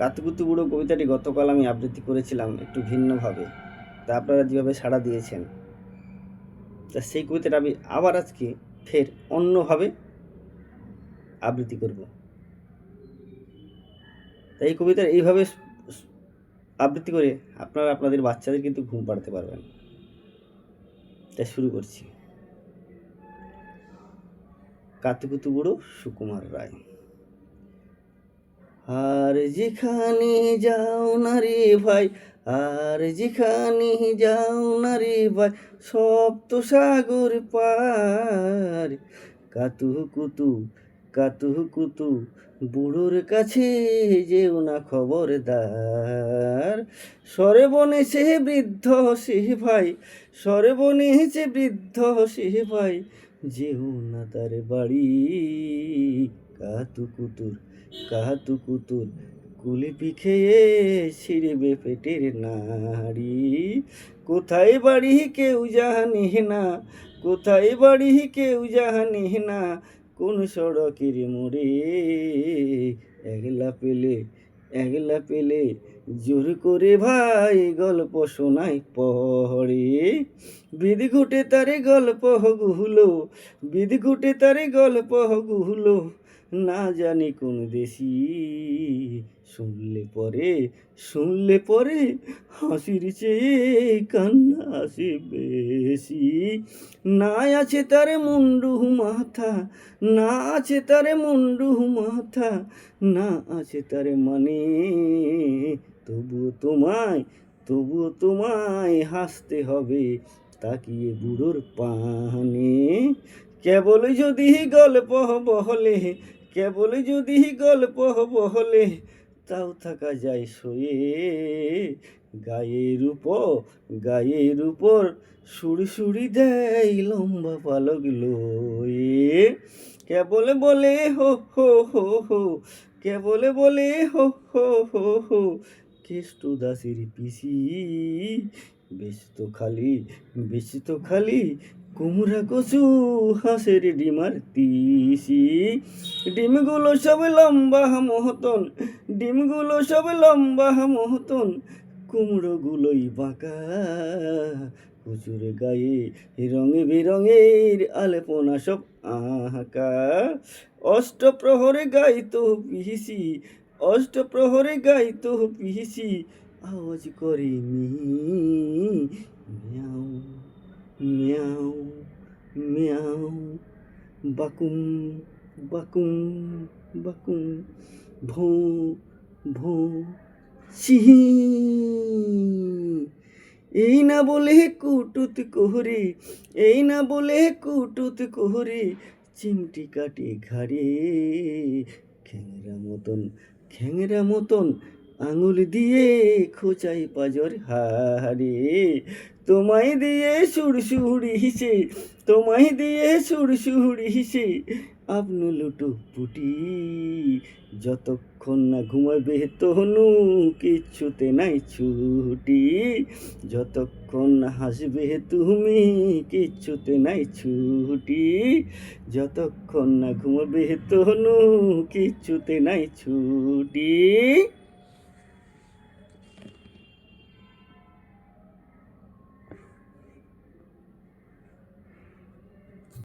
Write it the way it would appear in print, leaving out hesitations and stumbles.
কাতুকুতু বুড়ো কবিতাটি গতকাল আমি আবৃত্তি করেছিলাম একটু ভিন্নভাবে, তা আপনারা যেভাবে সাড়া দিয়েছেন, তা সেই কবিতাটা আমি আবার আজকে ফের অন্যভাবে আবৃত্তি করব। তাই এই কবিতার এইভাবে আবৃত্তি করে আপনারা আপনাদের বাচ্চাদের কিন্তু ঘুম পাড়াতে পারবেন। তাই শুরু করছি। কাতুকুতু বুড়ো সুকুমার রায়। আর যেখানে যাও না রে ভাই, আর যেখানে যাও না রে ভাই, সপ্ত সাগর পার। কাতুকুতু কাতুকুতু বুড়োর কাছে যেও না খবরদার। সরে বনে সে বৃদ্ধ সে ভাই, সরে বনে সে বৃদ্ধ সে ভাই, যেও না তার বাড়ি। কাতুকুতুর কাতুকুতুর কুলিপি খেয়ে ছিঁড়বে পেটের নাড়ি। কোথায় বাড়ি কেউ জানে না, কোথায় বাড়ি কেউ জানে না, কোন সড়কের মোড়ে। একলা পেলে জোর করে ভাই গল্প শোনাই পড়ে। বিধি ঘুটে তারে গল্প গুলো, বিধি ঘুটে তারে গল্প গুলো, না জানি কোন দেশি। শুনলে পরে হাসির চেয়ে কান্না আসে বেশি। না আছে তার মুন্ডু মাথা, না আছে তার মুন্ডু মাথা, না আছে তার মানে। তবুও তোমায় হাসতে হবে তাকিয়ে বুড়োর পানে। কেবল যদি গল্প বহলে, কেবল যদি গল্প বহলে, তাও থাকা যায় শোয়ে। গায়ের উপর সুড়সুড়ি দেয় লম্বা পালক লয়ে। কেবল বলে হো হো হো হো, কেবল বলে হো হো হো হো, কেষ্ট দাসের পিসি। বেশ তো খালি কুমড়া কচু হাঁসের ডিমার তিসি। ডিমগুলো সব লম্বা মহতন, ডিমগুলো সব লম্বা মহতন, কুমড়োগুলোই বাঁকা। কচুর গায়ে রঙে বেরঙের আলপনা সব আঁকা। অষ্টপ্রহরে গাইতো পিসি, অষ্টপ্রহরে গাইতো পিসি, আওয়াজ করে মিয়াও মিয়াও মিয়াও। বাকুম বাকুম বাকুম, ভোঁ ভোঁ চিহি। এই না বলে কুটুত কোহরে, এই না বলে কুটুত কোহরে, চিমটি কাটে ঘাড়ে। খ্যাংরা মতন আঙুল দিয়ে খোঁচাই পাজর হাড়ে। তোমায় দিয়ে সুড়সুড়ি হিসে, তোমায় দিয়ে সুড়সুড়ি হিসে, আপনি লুটো পুটি। যতক্ষণ না ঘুমাবে তনু কিচ্ছুতে নাই ছুটি। যতক্ষণ না হাসবে তুমি কিচ্ছুতে নাই ছুটি। যতক্ষণ না ঘুমাবে তনু কিচ্ছুতে নাই ছুটি।